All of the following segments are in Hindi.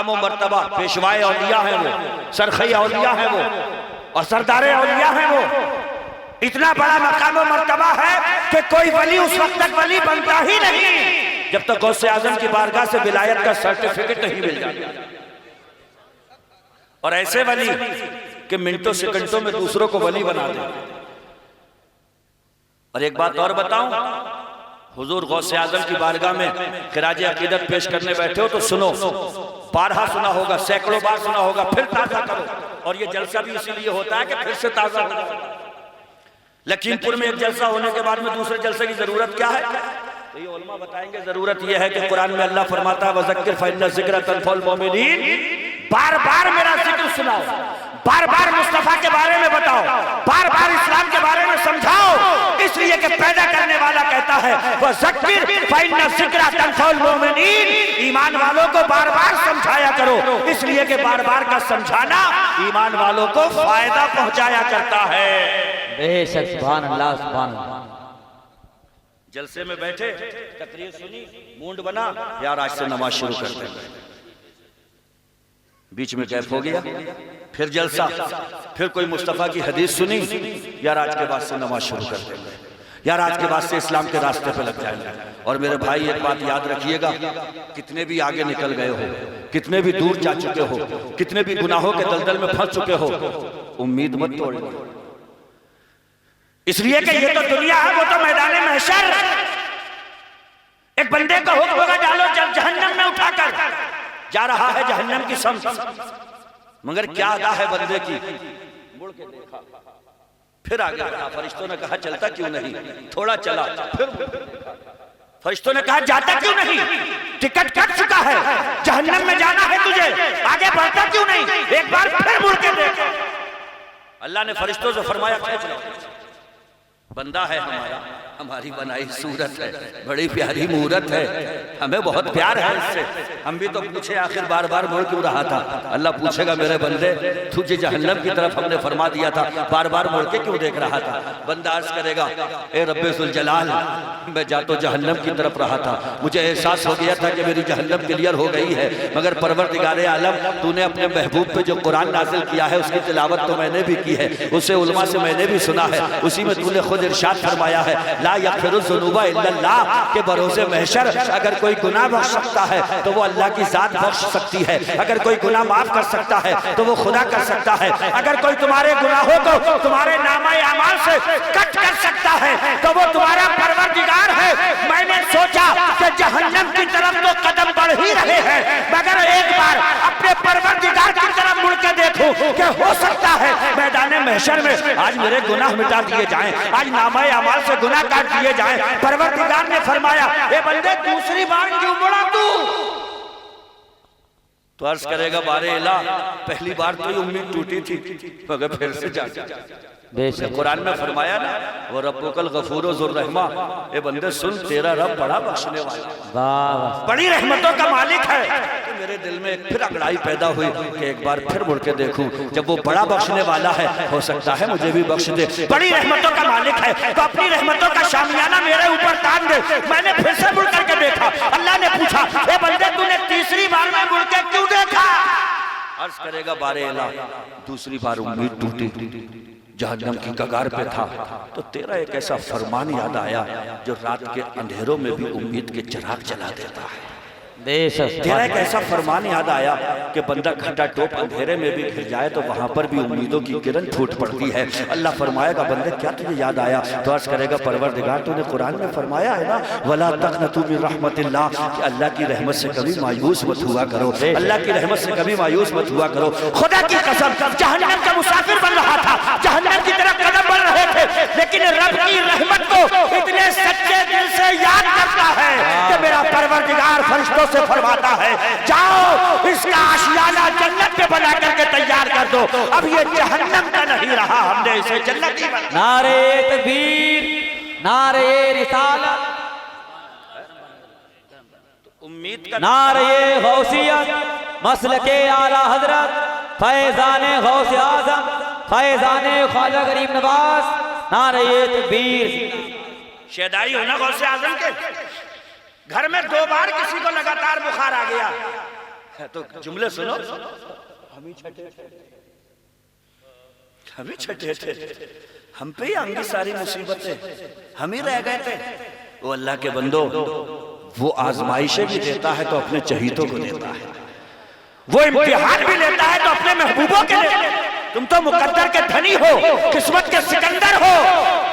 मकाम व मर्तबा, पेशवाए औलिया है वो, सरखई औलिया है वो और सरदारे औलिया है वो। इतना बड़ा मकाम व मर्तबा है कि कोई वली उस वक्त तक वली बनता ही नहीं जब तक गौसे आजम की बारगाह से विलायत का सर्टिफिकेट नहीं मिल जाता। और ऐसे वली कि मिनटों सेकंडों में दूसरों को वली बना दे। और एक बात और बताऊं, हुजूर गौसे आजम की बारगाह में खिराज अकीदत पेश करने बैठे हो तो सुनो, बारहा सुना होगा, सैकड़ों बार सुना होगा, फिर ताजा करो। और ये जलसा भी इसीलिए होता है कि फिर से ताजा हो। लखीमपुर में एक जलसा होने के बाद में दूसरे जलसे की जरूरत क्या है? तो ये उलमा बताएंगे, जरूरत यह है कि कुरान में अल्लाह फरमाता है वज़क्किर फ़इन्न ज़िक्रा तनफ़उल मोमिनीन, बार बार मेरा जिक्र सुनाओ, बार बार मुस्तफा के बारे में बताओ, बार बार इस्लाम के बारे में समझाओ। इसलिए कि पैदा करने वाला कहता है वज़क्किर फ़इन्न ज़िक्रा तनफ़उल मोमिनीन, ईमान वालों को बार बार समझाया करो। इसलिए कि बार बार का समझाना ईमान वालों को फायदा पहुंचाया करता है। बेशक, सुभान अल्लाह, सुभान अल्लाह। जलसे में बैठे, तकरीर सुनी, मूड बना, यार आज से नमाज शुरू करते हैं। बीच में गैप हो गया, फिर जलसा, फिर कोई मुस्तफा की हदीस सुनी, यार आज के बाद से नमाज शुरू करते हैं, यार आज के बाद से इस्लाम के रास्ते पे लग जाएंगे। और मेरे भाई एक बात याद रखिएगा, कितने भी आगे निकल गए हो, कितने भी दूर जा चुके हो, कितने भी गुनाहों के दलदल में फंस चुके हो, उम्मीद मत तोड़िए। इसलिए कि ये तो दुनिया है, वो तो मैदान महशर। एक बंदे को हुक्म होगा डालो जहन्नम में उठाकर, जा रहा है जहन्नम की समत, मगर क्या अदा है बंदे की, मुड़ के देखा, फिर आगे बढ़ा। फरिश्तों ने कहा चलता क्यों नहीं, थोड़ा चला, फिर फरिश्तों ने कहा जाता क्यों नहीं, टिकट कट चुका है, जहन्नम में जाना है तुझे, आगे बढ़ता क्यों नहीं, एक बार फिर मुड़ के देखा। अल्लाह ने फरिश्तों से फरमाया खींच लो, बंदा है हमारा, हमारी बनाई सूरत है, बड़ी प्यारी मूरत है, हमें बहुत प्यार है इससे। हम भी तो पूछे आखिर बार बार मुड़ क्यों रहा था। अल्लाह पूछेगा मेरे बंदे तुझे जहन्नम की तरफ हमने फरमा दिया था, बार बार मुड़ के क्यों देख रहा था। बंदा अर्ज करेगा ए रब्बे जुल जलाल, मैं जा तो जहन्नम की तरफ रहा था, मुझे एहसास हो गया था कि मेरी जहन्नम क्लियर हो गई है, मगर परवरदिगारे आलम तूने अपने महबूब पे जो कुरान नाजिल किया है उसकी तिलावत तो मैंने भी की है, उससे उलमा से मैंने भी सुना है, उसी में तूने खुद इरशाद फरमाया है ला यग़फ़िरुज़्ज़ुनूबा इल्लल्लाह, के भरोसे महशर अगर कोई गुनाह बख्श सकता है तो वो अल्लाह की जात बख्श सकती है, अगर कोई गुनाह माफ कर सकता है तो वो खुदा कर सकता है, अगर कोई तुम्हारे गुनाहों को तुम्हारे नामा अमाल से कट कर सकता है तो वो तुम्हारा परवरदिगार है। मैंने सोचा कि जहन्नम की तरफ तो कदम बढ़ ही रहे हैं, मगर एक बार अपने परवरदिगार की तरफ मुड़ के देखूं कि हो सकता है मैदान महशर में आज मेरे गुनाह मिटा दिए जाएं, आज नामा अमाल से गुनाह काट दिए जाएं। परवरदिगार ने फरमाया ए बंदे दूसरी बार क्यों मुड़ा तू? तो अर्ज करेगा बारे इला, पहली बार तो उम्मीद टूटी थी, मगर फिर से जा कुरान में फरमाया ना वो रब्बुकल गफूर ज़ुर रहमा, ए बंदे सुन तेरा रब बड़ा बख्शने वाला, बड़ी रहमतों का मालिक है। तो मेरे दिल में एक फिर अंगड़ाई पैदा हुई कि एक बार फिर मुड़ के देखूं, जब वो बड़ा बख्शने वाला है हो सकता है मुझे भी बख्श दे, बड़ी रहमतों का मालिक है तो अपनी रहमतों का शामियाना मेरे ऊपर तान दे। मैंने फिर से मुड़ करके देखा, अल्लाह ने पूछा ए बंदे तूने तीसरी बार में मुड़ के क्यों देखा? अर्ज करेगा बारे इला, दूसरी बार उम्मीद टूटी, जहन्नम की कगार पे था, तो तेरा एक ऐसा फरमान याद आया जो रात के अंधेरों में भी उम्मीद के चिराग जला देता है। तेरा एक ऐसा फरमान याद आया कि बंदा घटा टोप अंधेरे में भी घिर जाए तो वहां पर भी उम्मीदों की किरण फूट पड़ती है। अल्लाह फरमाएगा बंदे क्या तुझे याद आया? तो अर्ज करेगा परवरदिगार तूने कुरान में फरमाया है ना वला तक़नतू मिन रहमतिल्लाह, कि अल्लाह की रहमत से कभी मायूस मत हुआ करो, अल्लाह की रहमत से कभी मायूस मत हुआ करो। खुदा की कसम जहन्नम का मुसाफिर बन रहा था, जहन्नम की तरफ कदम बढ़ रहे थे, लेकिन रब की रहमत को इतने सच्चे दिल से याद करता है कि मेरा परवरदिगार फरिश्तों से फरमाता है जाओ इसका आशियाना जन्नत पे बना करके तैयार कर दो, अब ये जहन्नम का नहीं रहा, हमने इसे जन्नत ही बना। नारे तकबीर, नारे रिसालत, उम्मीद का नारे गौसियत, मसलके आला हजरत, फैजाने गौसे आजम, फैजाने ख्वाजा गरीब नवाज, नारे तकबीर। शेदाई होना गौसे आजम के घर में 2 बार किसी को लगातार बुखार आ गया, तो जुमले सुनो। हम ही छठे थे, हम पे ही आएंगी सारी मुसीबतें, हम ही रह गए थे। वो अल्लाह के बंदो, वो आजमाइशें भी देता है तो अपने चहीतों को देता है, वो इम्तिहान भी लेता है तो अपने महबूबों के लिए। तुम तो मुकद्दर के धनी हो, किस्मत के सिकंदर हो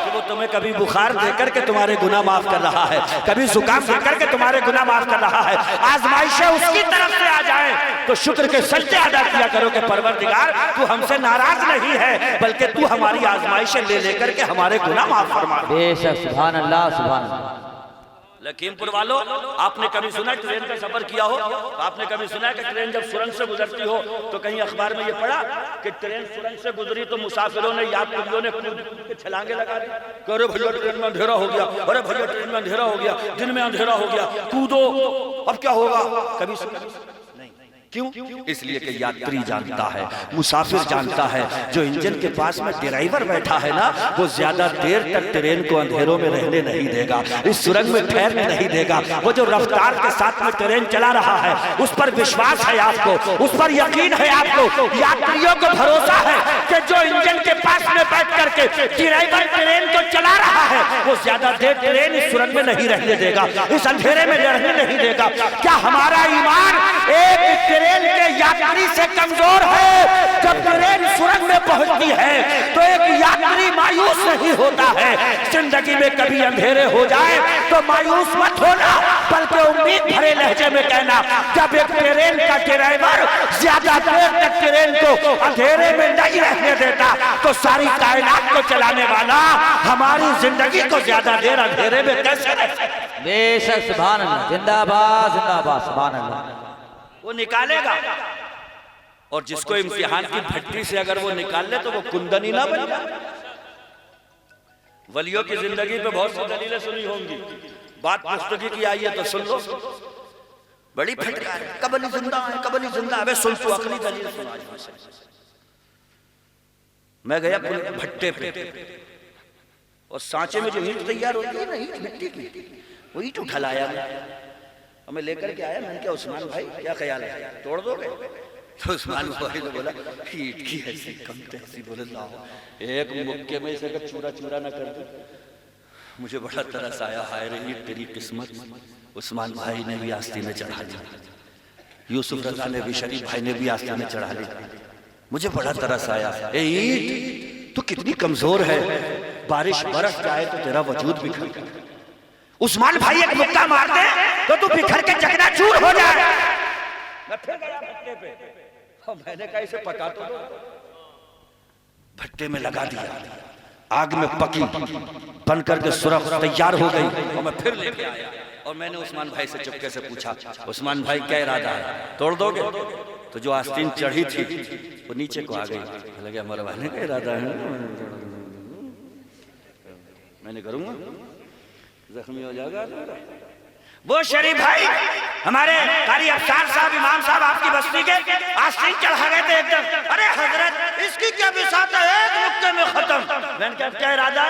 कि वो तुम्हें कभी बुखार देकर के तुम्हारे गुनाह माफ कर रहा है, कभी जुकाम देकर के तुम्हारे गुनाह माफ कर रहा है। आजमाइशें उसकी तरफ से आ जाए तो शुक्र के सजदे अदा किया करो कि परवरदिगार तू हमसे नाराज नहीं है, बल्कि तू हमारी आजमाइशें ले लेकर के हमारे गुनाह माफ फरमा। बेशक, सुभान अल्लाह, सुभान अल्लाह। लखीमपुर वालों, आपने कभी सुना ट्रेन का सफर किया हो? आपने कभी सुना कि ट्रेन जब सुरंग से गुजरती हो तो कहीं अखबार में ये पढ़ा कि ट्रेन सुरंग से गुजरी तो मुसाफिरों ने, यात्रियों ने कूद के छलांगे लगा दी। अरे भैया ट्रेन में अंधेरा हो गया, अरे भैया ट्रेन में अंधेरा हो गया, दिन में अंधेरा हो गया, कूदो अब क्या होगा? कभी सुना? क्यों? इसलिए कि यात्री जानता है, मुसाफिर जानता है, जो इंजन के पास में ड्राइवर बैठा है ना, वो ज्यादा देर तक ट्रेन को अंधेरों में रहने नहीं देगा, इस सुरंग में ठहरने नहीं देगा। वो जो रफ्तार के साथ में ट्रेन चला रहा है, उस पर विश्वास है आपको, उस पर यकीन है आपको, यात्रियों को भरोसा है कि जो इंजन के पास में बैठ करके ड्राइवर ट्रेन को चला रहा है, वो ज्यादा देर ट्रेन इस सुरंग में नहीं रहने देगा, इस अंधेरे में रहने नहीं देगा। क्या हमारा ईमान एक ट्रेन के यात्री से कमजोर है? जब ट्रेन सुरंग में पहुंचती है तो एक यात्री मायूस नहीं होता है। जिंदगी में कभी अंधेरे हो जाए तो मायूस मत होना, बल्कि उम्मीद भरे लहजे में कहना, जब एक ट्रेन का ड्राइवर ज्यादा देर तक ट्रेन को अंधेरे में नहीं रहने देता तो सारी कायनात को चलाने वाला हमारी जिंदगी को ज्यादा देर अंधेरे में कैसे रह सकता? बेशक, सुभान अल्लाह, जिंदाबाद जिंदाबाद, सुभान अल्लाह। वो निकालेगा, और जिसको इम्तिहान की भट्टी से अगर वो निकाल ले तो वो कुंदन ही ना बन जाए। वलियों की जिंदगी पे बहुत सी दलीलें सुनी होंगी, बात पुस्तकी की आई है तो सुन लो। बड़ी फटकार है, कबली जिंदा है, कबली जिंदा है। सुन तो अकली दलील सुना। मैं गया भट्टे पे, और सांचे में जो ईंट तैयार होती है ना, ईंट मिट्टी की, वो ईंट उठा लाया मैं लेकर के आया। मैंने क्या उस्मान भाई क्या ख्याल है, तोड़ दोगे? तो उस्मान भाई ने बोला ईंट की ऐसी कम तैसी, बोले लाओ एक मुक्के में इसे चूरा चूरा ना कर दो। मुझे बड़ा तरस आया, हाय रे ईंट तेरी किस्मत। उस्मान भाई ने भी आस्तीनें चढ़ा ली, यूसुफ रजा ने भी, शरीफ भाई ने भी आस्तीनें चढ़ा ली। मुझे बड़ा तरस आया, ए ईंट तू कितनी कमजोर है, बारिश बरस जाए तो तेरा वजूद बिखर जाए। उस्मान भाई एक मुक्का मार दे तो तू बिखर के चकनाचूर हो जाए। मैं फिर गया भट्टे पे, और मैंने कहा इसे पका तो दो। भट्टे में लगा दिया, आग में पकी, बन करके सुरख तैयार हो गई, और मैं फिर लेके आया। और मैंने उस्मान भाई से चुपके से पूछा, उस्मान भाई क्या इरादा है, तोड़ दोगे? तो जो आस्तीन चढ़ी थी वो नीचे को आ गई। लगे मरवाने का इरादा है, मैंने करूंगा, जख्मी हो जाएगा। वो शरीफ भाई हमारे कारी अफसार साहब, इमाम साहब आपकी बस्ती के आस्तीन चढ़ा गए थे एकदम। अरे हजरत इसकी क्या बिसात है, एक नुक्ते में खत्म। मैंने कहा क्या इरादा?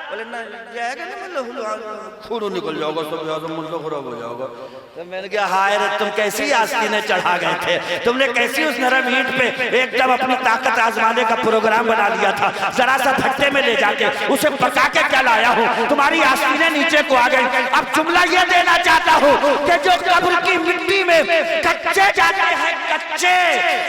बोले ना जाएगा ना, मतलब खून निकल जाओगा, सब मुल्क खराब हो जाओगा। तो मैंने कहा हाय रे तुम कैसी आस्तीनें चढ़ा गए थे, तुमने कैसी उस नरम ईंट पे एकदम अपनी ताकत आजमाने का प्रोग्राम बना लिया था। जरा सा भट्टे में ले जाके उसे पका के क्या लाया हूँ, तुम्हारी आस्तीनें नीचे को आ गई। अब जुमला ये देना चाहता हूँ कि जो कब्र की मिट्टी में कच्चे जाते हैं, कच्चे,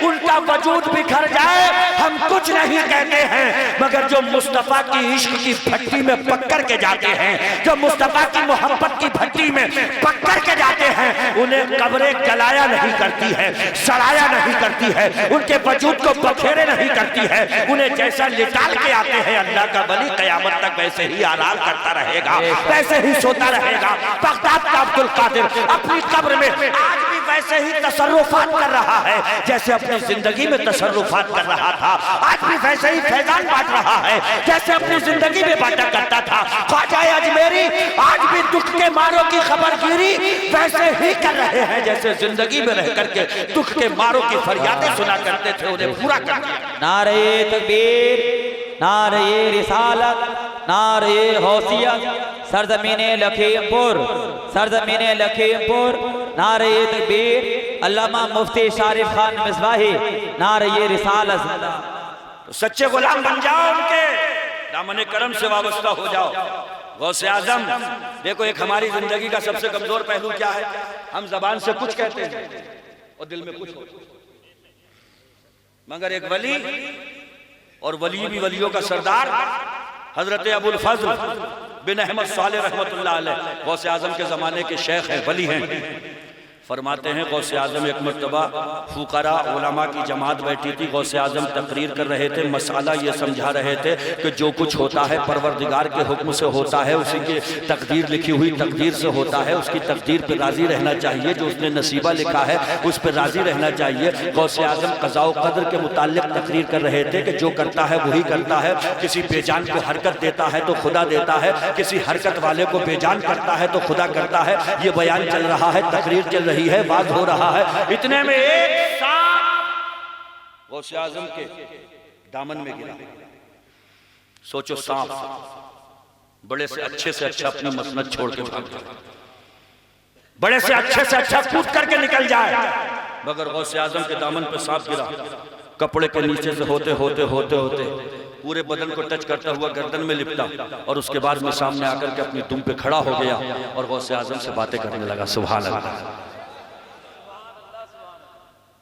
उनका वजूद बिखर जाए हम कुछ नहीं कहते हैं, मगर जो मुस्तफा की इश्क की भट्टी में पकड़ के जाते हैं, जो मुस्तफा की मोहब्बत की भट्टी में पकड़ के जाते हैं, उन्हें कब्रें जलाया नहीं करती है, सड़ाया नहीं करती है, उनके वजूद को बखेरे नहीं करती है। उन्हें जैसा निकाल के आते हैं अल्लाह का वली कयामत तक वैसे ही आराम करता रहेगा, वैसे ही सोता रहेगा। बगदाद का अब्दुल कादिर अपनी कब्र में आज भी वैसे ही तसर्रुफात कर रहा है जैसे अपनी जिंदगी में तसर्रुफात कर रहा था। आज भी वैसे ही फैजान बांट रहा है जैसे अपनी जिंदगी में बांटा करता था। ख्वाजा अजमेरी आज भी दुख के मारों की खबरगिरी वैसे ही कर रहे हैं जैसे जिंदगी में रह करके दुख के मारों की फरियादें सुना करते थे, उन्हें पूरा कर दिया। नारे तकबीर, नारे रिसालत, नारे गौसियत, सरजमीने लखीमपुर, सरजमीने लखीमपुर, नारे तकबीर, अल्लामा मुफ्ती शारिफ खान मिसबाही नारे ये रिसालत जिंदा। तो सच्चे गुलाम बन जाओ, उनके दामन करम से वाबस्ता हो जाओ। गौसे आजम देखो, एक हमारी जिंदगी का सबसे कमजोर पहलू क्या है? हम जबान से कुछ कहते हैं और दिल में कुछ होता है। मगर एक वली, और वली भी वलियों का सरदार, हजरत अबुल फजल बिन अहमद सालेह रहमतुल्लाह अलैह गौसे आजम के जमाने के शेख हैं, वली हैं। फरमाते हैं गौसे आजम एक मर्तबा फुकरा उलमा की जमात बैठी थी, गौसे आजम तकरीर कर रहे थे, मसाला ये समझा रहे थे कि जो कुछ होता है परवरदिगार के हुक्म से होता है, उसी की तकदीर लिखी हुई तकदीर से होता है, उसकी तकदीर पर राजी रहना चाहिए, जो उसने नसीबा लिखा है उस पर राजी रहना चाहिए। गौसे आजम क़ज़ा व क़द्र के मुताल्लिक़ तकरीर कर रहे थे कि जो करता है वही करता है, किसी बेजान को हरकत देता है तो खुदा देता है, किसी हरकत वाले को बेजान करता है तो खुदा करता है। ये बयान चल रहा है, तकरीर चल रही है, बात हो रहा है, इतने में एक सांप गौसे आजम के दामन में गिरा। सोचो, सांप बड़े से अच्छा अपनी मसनद छोड़ के भाग जाए, बड़े से अच्छा कूद करके निकल जाए, मगर गौसे आजम के दामन पे सांप गिरा। कपड़े के नीचे से होते पूरे बदन को टच करता हुआ गर्दन में लिपटा, और उसके बाद में सामने आकर के अपनी दुम पे खड़ा हो गया और गौसे आजम से बातें करने लगा। सुभान अल्लाह।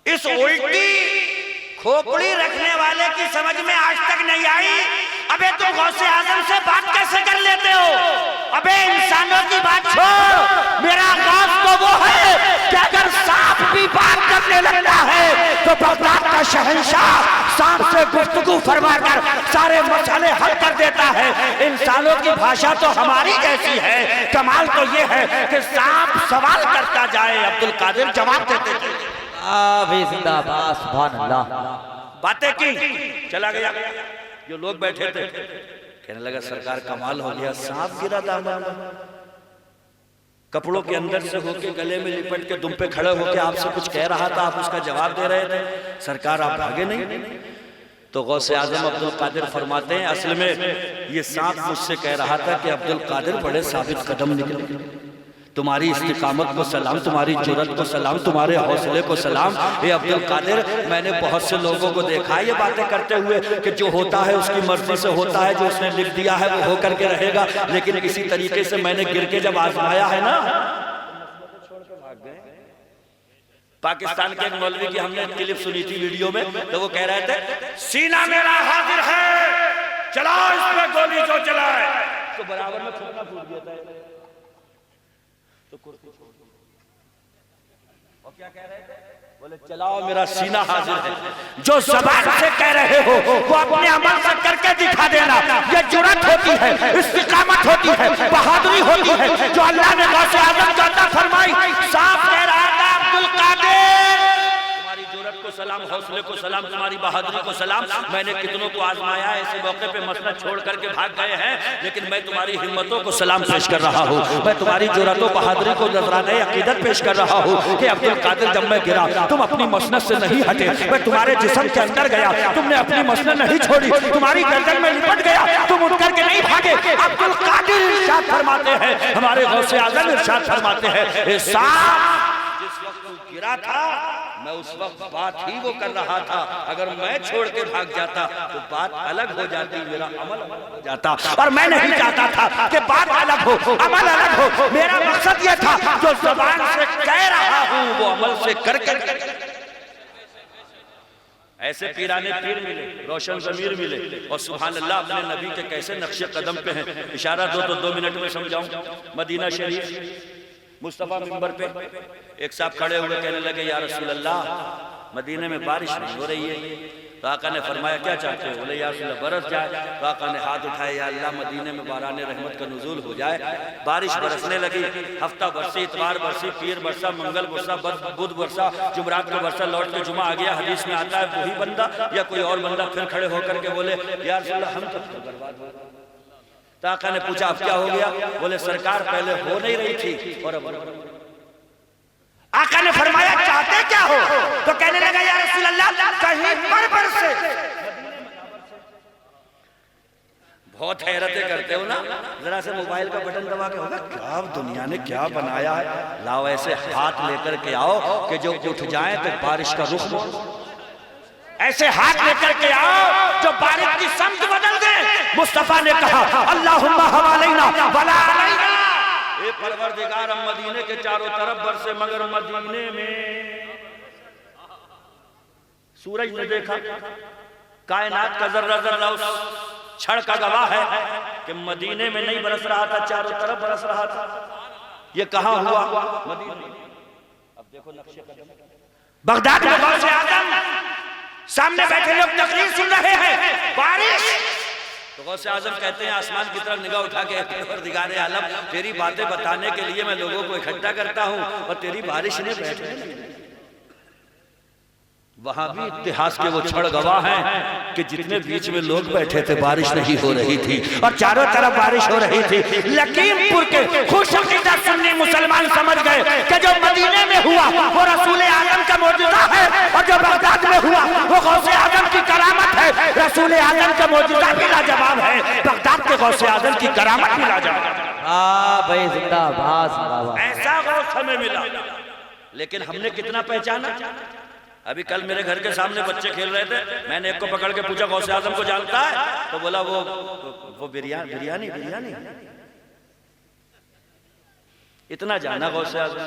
इस उल्टी खोपड़ी रखने वाले की समझ में आज तक नहीं आई, अबे तुम गौसे आजम से बात कैसे कर लेते हो? अबे इंसानों की बात छोड़, मेरा गौस तो वो है कि अगर सांप भी बात करने लगता है तो बगदाद का शहंशाह सांप से गुफ्तगू फरमा कर सारे मसले हल कर देता है। इंसानों की भाषा तो हमारी जैसी है, कमाल तो ये है कि सांप सवाल करता जाए, अब्दुल कादिर जवाब देते थे। जिंदाबाद, सुभान अल्लाह। बातें की, चला गया। जो लोग बैठे थे कहने लगा सरकार कमाल हो गया, सांप गिरा दामन, कपड़ों के अंदर से होके गले में लिपट के दुम पे खड़े होके आपसे कुछ कह रहा था, आप उसका जवाब दे रहे थे, सरकार आप भागे नहीं। तो गौसे आजम अब्दुल कादिर फरमाते हैं असल में ये सांप मुझसे कह रहा था कि अब्दुल कादिर बड़े साबित कदम निकले, तुम्हारी इस्तिकामत को सलाम, तुम्हारी जुर्रत को सलाम, तुम्हारे हौसले को सलाम। ये अब्दुल कादिर, मैंने बहुत से लोगों को देखा ये बातें करते हुए कि जो होता है उसकी मर्जी से होता है, जो उसने लिख दिया है वो होकर के रहेगा, लेकिन किसी तरीके से मैंने गिर के जब आजमाया है ना। पाकिस्तान के एक मौलवी की हमने क्लिप सुनी थी वीडियो में, तो वो कह रहे थे सीना मेरा हाजिर है, चलाओ इसमें गोली जो चलाए, तो बराबर में फूटना फूट गया था। और क्या कह रहे थे? बोले चलाओ मेरा सीना हाजिर है। जो ज़बान से कह रहे हो वो अपने अमल से करके दिखा देना, ये जुर्रत होती है, इस्तिकामत होती है, बहादुरी होती है, जो अल्लाह ने गौसे आजम को अता फरमाई। साफ कह रहा था अब्दुल कादिर, तुम्हारी जुर्रत को सलाम, हौसले को सलाम, तुम्हारी बहादुरी को सलाम। मैंने कितनों को आजमाया, ऐसे मौके पे मसनद छोड़ करके भाग गए हैं, लेकिन मैं तुम्हारी हिम्मतों को सलाम पेश कर रहा हूँ, मैं तुम्हारी जुर्रतों बहादुरी को नजराने अकीदत पेश कर रहा हूँ कि अब्दुल कादिर जब मैं गिरा तुम अपनी मसनद से नहीं हटे, मैं तुम्हारे जिस्म के अंदर गया, तुमने अपनी मसनद नहीं छोड़ी, तुम्हारी गर्दन में लिपट गया, तुम उठ करके नहीं भागे। अब्दुल कादिर इरशाद फरमाते हैं, हमारे गौसे आजम इरशाद फरमाते हैं, जिस वक्त गिरा था मैं उस वक्त बात ही वो कर रहा था, अगर मैं छोड़ के भाग जाता तो बात अलग हो जाती, मेरा अमल हो जाता, और मैं नहीं चाहता था कि बात अलग हो, अमल अलग हो। मेरा मकसद ये था जो ज़बान से कह रहा हूं वो अमल से कर कर। ऐसे पीराने पीर मिले, रोशन ज़मीर मिले, और सुभान अल्लाह अपने नबी के कैसे नक्शे कदम पे हैं। इशारा दो तो 2 मिनट में समझाऊं। मदीना शरीफ मुस्तफा मिंबर पे एक साहब खड़े हुए कहने लगे या रसूल अल्लाह मदीने में बारिश नहीं हो रही है। तो आका ने फरमाया क्या चाहते हो? बोले या रसूल अल्लाह बरस जाए। तो आका ने हाथ उठाए, या अल्लाह मदीने में बारान रहमत का नुज़ूल हो जाए। बारिश बरसने लगी, हफ्ता बरसी, इतवार बरसी, पीर बरसा, मंगल बरसा, बुध बरसा, जुमरात को बरसा, लौट के जुमा आ गया। हदीस में आता है वही बंदा या कोई और बंदा फिर खड़े होकर के बोले या रसूल अल्लाह हम तो बर्बाद हो गए। तो आका ने पूछा अब क्या हो गया? बोले सरकार पहले हो नहीं रही थी और अब। आका ने फरमाया चाहते क्या हो? तो कहने लगा या रसूल अल्लाह कहीं पर बरसे। बहुत हैरतें करते हो ना, जरा से मोबाइल का बटन दबा के होगा क्या दुनिया ने क्या बनाया है। लाओ ऐसे हाथ लेकर के आओ कि जो उठ जाए तो बारिश का रुख मोड़, ऐसे हाथ लेकर के आओ जो बारिश की समत बदल दे। मुस्तफा ने कहा अल्लाहुम्मा हवालैना वला अलैना, ए परवरदिगार हम मदीने के चारों तरफ बरसे मगर मदीने में सूरज ने देखा, कायनात का जर्रा जर्रा उस क्षण का गवाह है कि मदीने में नहीं बरस रहा था, चारों तरफ बरस रहा था। ये कहां हुआ? मदीने। अब देखो नक्शे कदम, बगदाद में गौसे आजम, सामने बैठे लोग तकरीर सुन रहे हैं, बारिश। तो गौसे आजम कहते हैं आसमान की तरफ निगाह उठा के परवरदिगारे आलम तेरी बातें बताने के लिए मैं लोगों को इकट्ठा करता हूं और तेरी बारिश ने बैठे। वहां भी इतिहास के वो क्षण गवाह हैं कि जितने बीच में लोग बैठे थे बारिश नहीं हो रही थी और चारों तरफ बारिश हो रही थी। लकीमपुर के खुशअकीदा सुन्नी मुसलमान समझ गए कि जो मदीने में हुआ वो रसूल आजम का मौजूदा है और जो बगदाद में हुआ वो गौसे आजम की करामत है। रसूल आजम का मौजूदा भी लाजवाब है, बगदाद के गौसे आजम की करामत भी लाजवाब है। भाई जिंदाबाद। ऐसा गौस हमें मिला, लेकिन हमने कितना पहचाना? अभी कल मेरे घर के सामने बच्चे खेल रहे थे, मैंने एक को पकड़ के पूछा गौसे आजम को जानता है? तो बोला वो बिरयानी। इतना जाना गौसे आजम,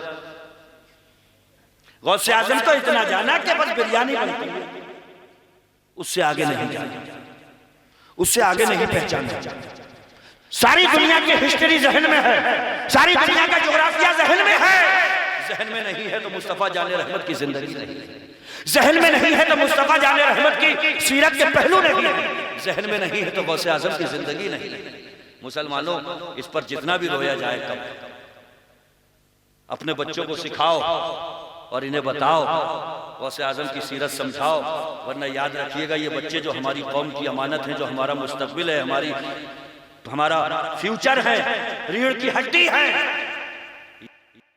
गौसे आजम तो इतना जाना कि बस बिरयानी बनती है, उससे आगे नहीं जाना, उससे आगे नहीं पहचाना। सारी दुनिया की हिस्ट्री जहन में है, सारी दुनिया का ज्योग्राफिया जहन में है, जहन में नहीं है तो मुस्तफा जाने रहमत की जिंदगी नहीं है, जहन में नहीं है तो मुस्तफा जाने रहमत की सीरत के पहलू नहीं है, जहन में नहीं है तो गौसे आजम की जिंदगी नहीं है। मुसलमानों, इस पर जितना भी रोया जाए कम, अपने बच्चों को सिखाओ और इन्हें बताओ, गौसे आजम की सीरत समझाओ, वरना याद रखिएगा ये बच्चे जो हमारी कौम की अमानत है, जो हमारा मुस्तकबिल है, हमारा फ्यूचर है, रीढ़ की हड्डी है,